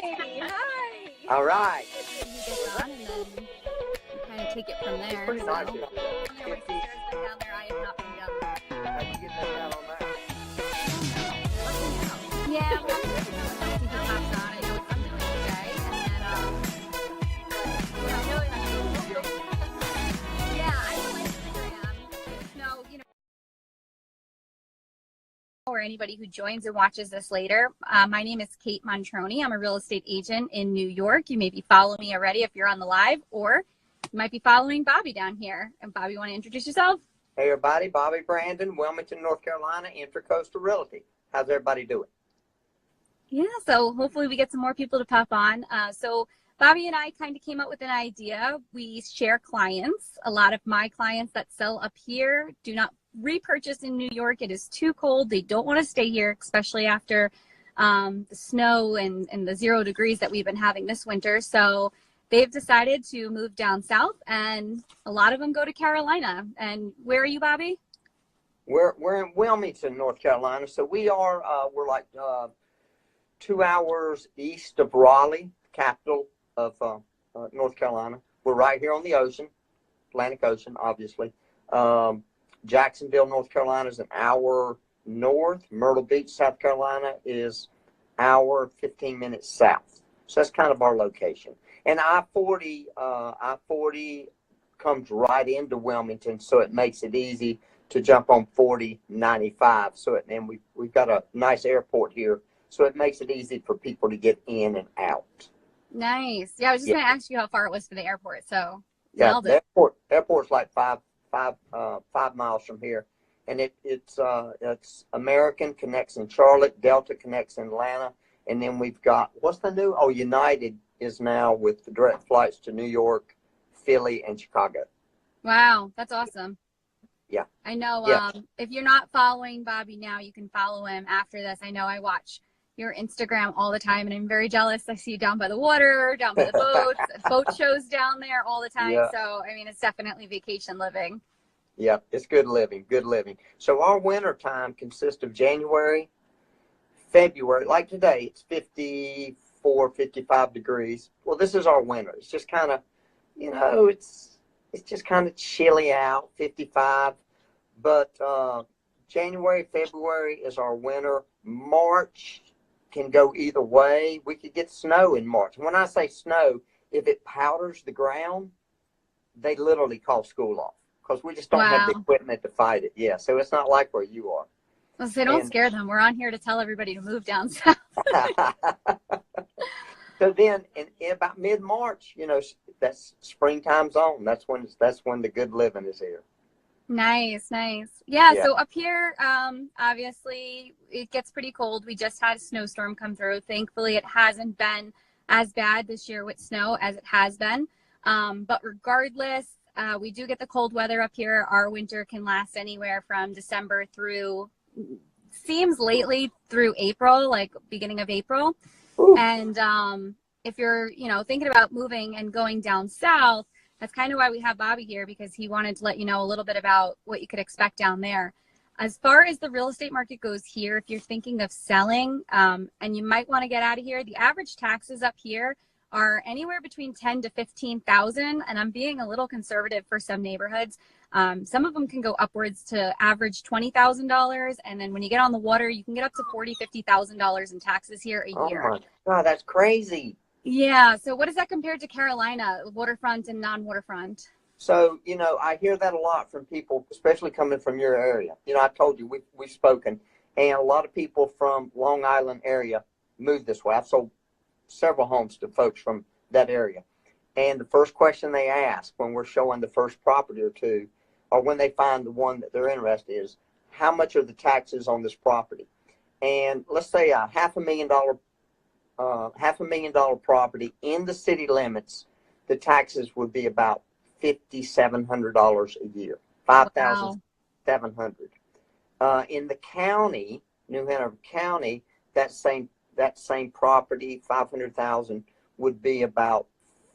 Hi. All right. You get on and then kind of take it from there. Pretty nice. I know my sister's been down there. I have not been down there. How'd you get that out on that? Yeah, well, see who pops on. I know it's Sunday today, and then yeah, I know my Instagram. No, or anybody who joins or watches this later. My name is Kate Montroni. I'm a real estate agent in New York. You may be following me already if you're on the live, or you might be following Bobby down here. And Bobby, you want to introduce yourself? Hey, everybody. Bobby Brandon, Wilmington, North Carolina, Intracoastal Realty. How's everybody doing? Yeah, so hopefully we get some more people to pop on. So Bobby and I kind of came up with an idea. We share clients. A lot of my clients that sell up here do not repurchase in New York. It is too cold. They don't want to stay here, especially after the snow and the 0 degrees that we've been having this winter. So they've decided to move down south, and a lot of them go to Carolina. And where are you, Bobby? We're in Wilmington, North Carolina. So we're like 2 hours east of Raleigh, capital of North Carolina. We're right here on the ocean, Atlantic Ocean, obviously. Jacksonville, North Carolina is an hour north. Myrtle Beach, South Carolina is hour 15 minutes south. So that's kind of our location. And I-40 comes right into Wilmington, so it makes it easy to jump on 4095. And we've got a nice airport here, so it makes it easy for people to get in and out. Nice. Yeah, I was just going to ask you how far it was to the airport. So yeah, the airport's like five miles from here, and it's American connects in Charlotte, Delta connects in Atlanta, and then we've got United is now with the direct flights to New York, Philly, and Chicago. Wow, that's awesome. Yeah, I know. If you're not following Bobby now, you can follow him after this. I know I watch your Instagram all the time, and I'm very jealous. I see you down by the water, down by the boats, boat shows down there all the time. Yeah. So, I mean, it's definitely vacation living. Yeah, it's good living, good living. So our winter time consists of January, February. Like today, it's 54, 55 degrees. Well, this is our winter. It's just kind of, it's just kind of chilly out, 55. But January, February is our winter. March can go either way. We could get snow in March. When I say snow, if it powders the ground, they literally call school off because we just don't have the equipment to fight it. Yeah, so it's not like where you are. Well, so don't scare them. We're on here to tell everybody to move down south. So then in about mid-March, that's springtime zone. That's when the good living is here. Nice. Yeah, so up here, obviously, it gets pretty cold. We just had a snowstorm come through. Thankfully, it hasn't been as bad this year with snow as it has been. But regardless, we do get the cold weather up here. Our winter can last anywhere from December through, seems lately, through April, like beginning of April. Ooh. And if you're, thinking about moving and going down south, that's kind of why we have Bobby here, because he wanted to let you know a little bit about what you could expect down there. As far as the real estate market goes here, if you're thinking of selling and you might want to get out of here, the average taxes up here are anywhere between 10 to 15,000, and I'm being a little conservative for some neighborhoods. Some of them can go upwards to average $20,000, and then when you get on the water, you can get up to $40,000, $50,000 in taxes here a year. Oh my God, that's crazy. Yeah. So what does that compare to Carolina, waterfront and non-waterfront? So, I hear that a lot from people, especially coming from your area. I told you we've spoken, and a lot of people from Long Island area move this way. I've sold several homes to folks from that area. And the first question they ask when we're showing the first property or two, or when they find the one that they're interested in, is how much are the taxes on this property? And let's say a $500,000 property in the city limits, the taxes would be about $5,700 a year, $5,700. In the county, New Hanover County, that same property, $500,000, would be about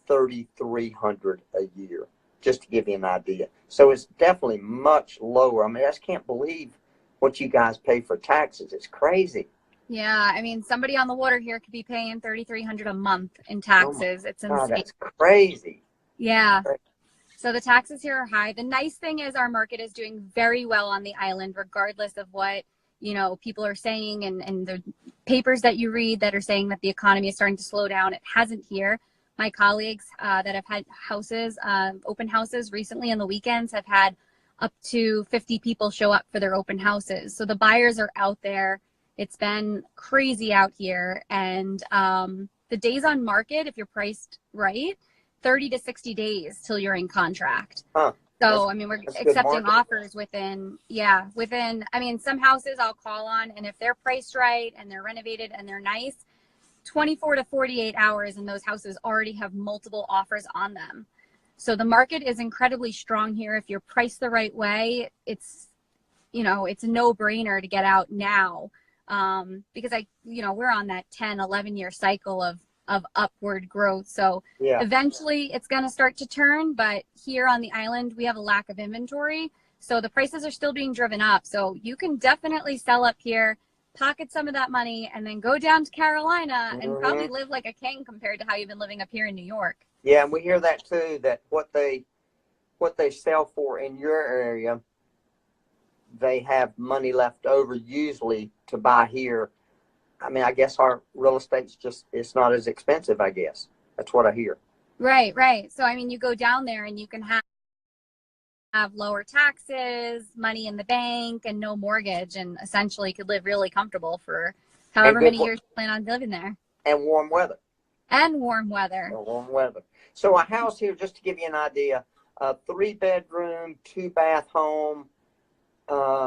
$3,300 a year, just to give you an idea. So it's definitely much lower. I mean, I just can't believe what you guys pay for taxes. It's crazy. Yeah, I mean, somebody on the water here could be paying $3,300 a month in Oh my taxes. It's God, insane. that's crazy. Yeah. So the taxes here are high. The nice thing is our market is doing very well on the island, regardless of what, people are saying and the papers that you read that are saying that the economy is starting to slow down. It hasn't here. My colleagues that have had houses, open houses recently on the weekends have had up to 50 people show up for their open houses. So the buyers are out there. It's been crazy out here. And the days on market, if you're priced right, 30 to 60 days till you're in contract. Huh. So, I mean, we're That's good accepting marketing. offers I mean, some houses I'll call on, and if they're priced right and they're renovated and they're nice, 24 to 48 hours, and those houses already have multiple offers on them. So the market is incredibly strong here. If you're priced the right way, it's a no-brainer to get out now, because we're on that 10, 11-year cycle of upward growth. So Yeah. eventually it's going to start to turn, but here on the island, we have a lack of inventory. So the prices are still being driven up. So you can definitely sell up here, pocket some of that money, and then go down to Carolina and probably live like a king compared to how you've been living up here in New York. Yeah, and we hear that too, that what they sell for in your area, they have money left over usually to buy here. I mean, I guess our real estate's it's not as expensive, I guess. That's what I hear. Right, right. So, I mean, you go down there and you can have lower taxes, money in the bank, and no mortgage, and essentially could live really comfortable for however many years you plan on living there. And warm weather. And warm weather. Warm weather. So a house here, just to give you an idea, a 3-bedroom, 2-bath home.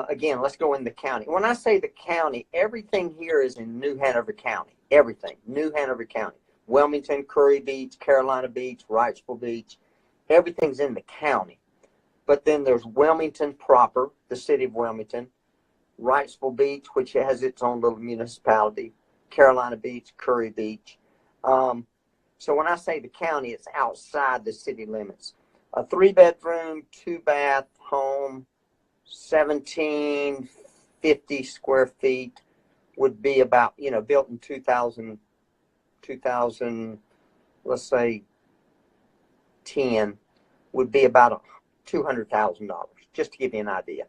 Again, let's go in the county. When I say the county, everything here is in New Hanover County. Everything. New Hanover County. Wilmington, Curry Beach, Carolina Beach, Wrightsville Beach. Everything's in the county. But then there's Wilmington proper, the city of Wilmington. Wrightsville Beach, which has its own little municipality. Carolina Beach, Curry Beach. So when I say the county, it's outside the city limits. A 3-bedroom, 2-bath home, 1,750 square feet would be about, built in 2000, let's say 10, would be about $200,000, just to give you an idea.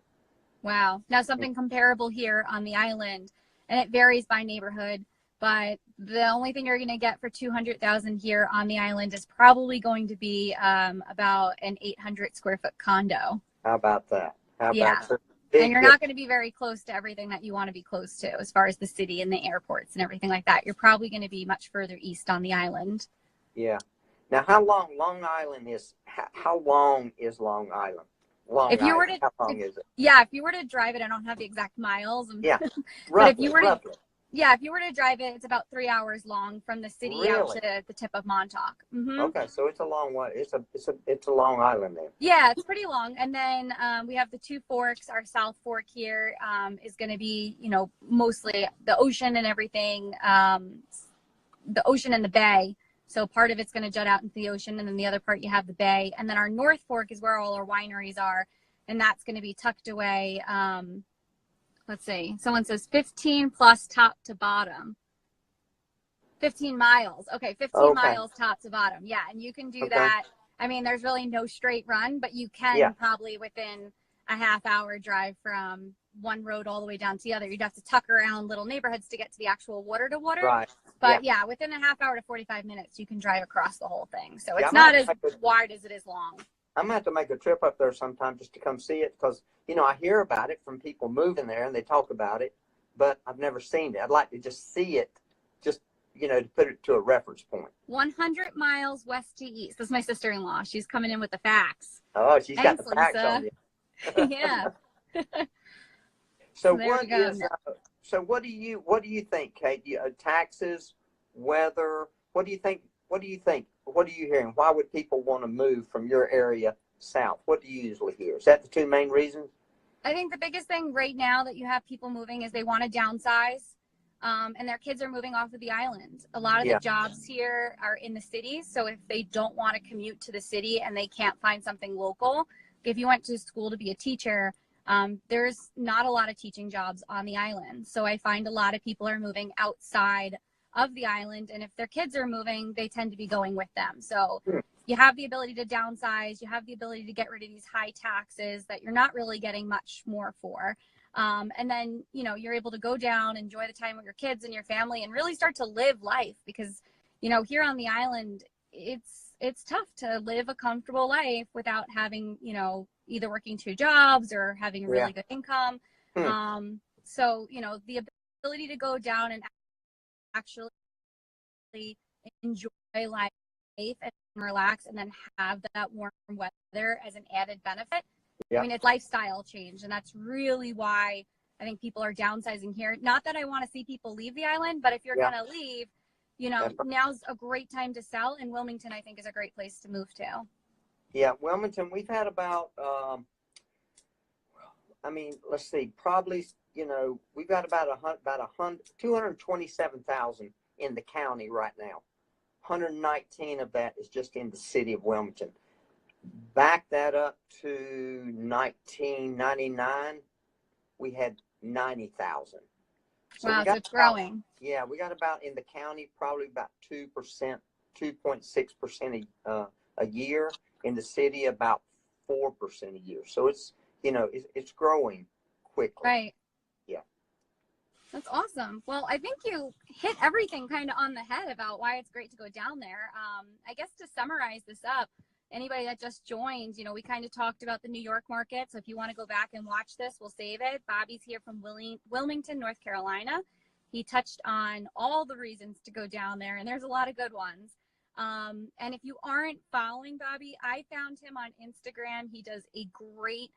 Wow. Now something comparable here on the island, and it varies by neighborhood, but the only thing you're going to get for $200,000 here on the island is probably going to be about an 800 square foot condo. How about that? How yeah. about that? And you're not going to be very close to everything that you want to be close to as far as the city and the airports and everything like that. You're probably going to be much further east on the island. Yeah. Now, how long Long Island is? How long is Long Island? How long is it? Yeah, if you were to drive it, I don't have the exact miles. Yeah, but if you were to drive it, it's about 3 hours long from the city out to the tip of Montauk. Mm-hmm. Okay, so it's a long way. It's a long island then. Yeah, it's pretty long. And then we have the two forks. Our South Fork here is going to be, mostly the ocean and everything, the ocean and the bay. So part of it's going to jut out into the ocean, and then the other part you have the bay. And then our North Fork is where all our wineries are, and that's going to be tucked away. Let's see. Someone says 15 plus top to bottom. 15 miles. Okay, 15 miles top to bottom. Yeah, and you can do that. I mean, there's really no straight run, but you can probably within a half-hour drive from one road all the way down to the other. You'd have to tuck around little neighborhoods to get to the actual water-to-water. Right. But yeah, within a half hour to 45 minutes, you can drive across the whole thing. So it's not as wide as it is long. I'm going to have to make a trip up there sometime just to come see it because, I hear about it from people moving there and they talk about it, but I've never seen it. I'd like to just see it, just, to put it to a reference point. 100 miles west to east. That's my sister-in-law. She's coming in with the facts. Oh, she's got the facts on you. Yeah. So what do you think, Kate? Taxes, weather. What do you think? What are you hearing? Why would people want to move from your area south? What do you usually hear? Is that the two main reasons? I think the biggest thing right now that you have people moving is they want to downsize, and their kids are moving off of the island. A lot of the jobs here are in the city, so if they don't want to commute to the city and they can't find something local, if you went to school to be a teacher, there's not a lot of teaching jobs on the island. So I find a lot of people are moving outside of the island. And if their kids are moving, they tend to be going with them. So you have the ability to downsize. You have the ability to get rid of these high taxes that you're not really getting much more for. And then, you know, you're able to go down, enjoy the time with your kids and your family, and really start to live life. Because, you know, here on the island, it's tough to live a comfortable life without having, you know, either working two jobs or having a really good income. So, you know, the ability to go down and actually enjoy life and relax, and then have that warm weather as an added benefit. I mean, it's lifestyle change, and that's really why I think people are downsizing here. Not that I want to see people leave the island, but if you're going to leave, you know, now's a great time to sell, and Wilmington, I think, is a great place to move to. Yeah, Wilmington, we've had about, I mean, let's see, probably, you know, we've got about 227,000 in the county right now. 119 of that is just in the city of Wilmington. Back that up to 1999, we had 90,000. So wow, so it's growing. Yeah, we got about in the county probably about 2%, 2.6% a year. In the city, about 4% a year. So it's, you know, it's growing quickly. Right. Yeah. That's awesome. Well, I think you hit everything kind of on the head about why it's great to go down there. I guess to summarize this up, anybody that just joined, you know, we kind of talked about the New York market. So if you want to go back and watch this, we'll save it. Bobby's here from Wilmington, North Carolina. He touched on all the reasons to go down there, and there's a lot of good ones. And if you aren't following Bobby, I found him on Instagram. He does a great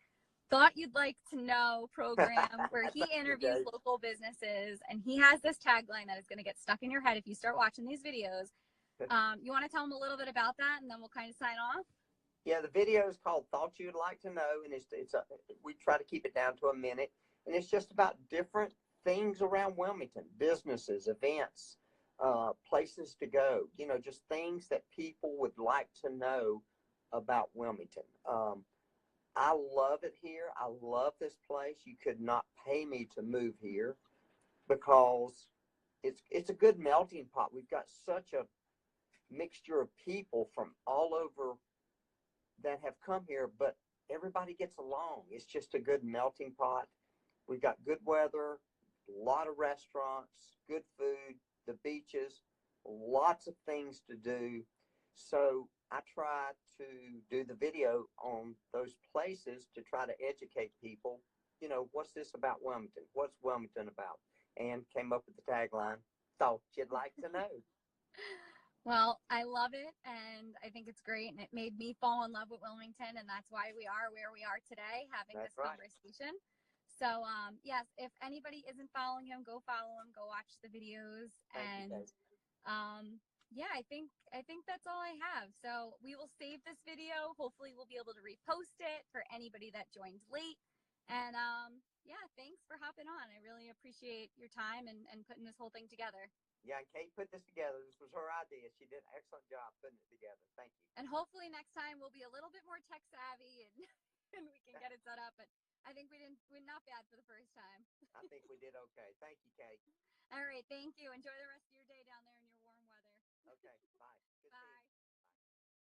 Thought You'd Like to Know program where he interviews local businesses, and he has this tagline that is going to get stuck in your head if you start watching these videos. You want to tell them a little bit about that, and then we'll kind of sign off? Yeah, the video is called Thought You'd Like to Know, and we try to keep it down to a minute, and it's just about different things around Wilmington, businesses, events, places to go, you know, just things that people would like to know about Wilmington. I love it here. I love this place. You could not pay me to move here because it's a good melting pot. We've got such a mixture of people from all over that have come here, but everybody gets along. It's just a good melting pot. We've got good weather, a lot of restaurants, good food, the beaches, lots of things to do. So I try to do the video on those places to try to educate people, you know, what's this about Wilmington? What's Wilmington about? And came up with the tagline, Thought You'd Like to Know. Well, I love it, and I think it's great, and it made me fall in love with Wilmington, and that's why we are where we are today, having this conversation. So, yes, if anybody isn't following him, go follow him, go watch the videos, and yeah, I think that's all I have. So we will save this video. Hopefully, we'll be able to repost it for anybody that joined late. And yeah, thanks for hopping on. I really appreciate your time and putting this whole thing together. Yeah, and Kate put this together. This was her idea. She did an excellent job putting it together. Thank you. And hopefully next time we'll be a little bit more tech savvy and and we can get it set up. But I think we're not bad for the first time. I think we did okay. Thank you, Kate. All right, thank you. Enjoy the rest of your day down there in your warm weather. Okay, bye. Good Bye.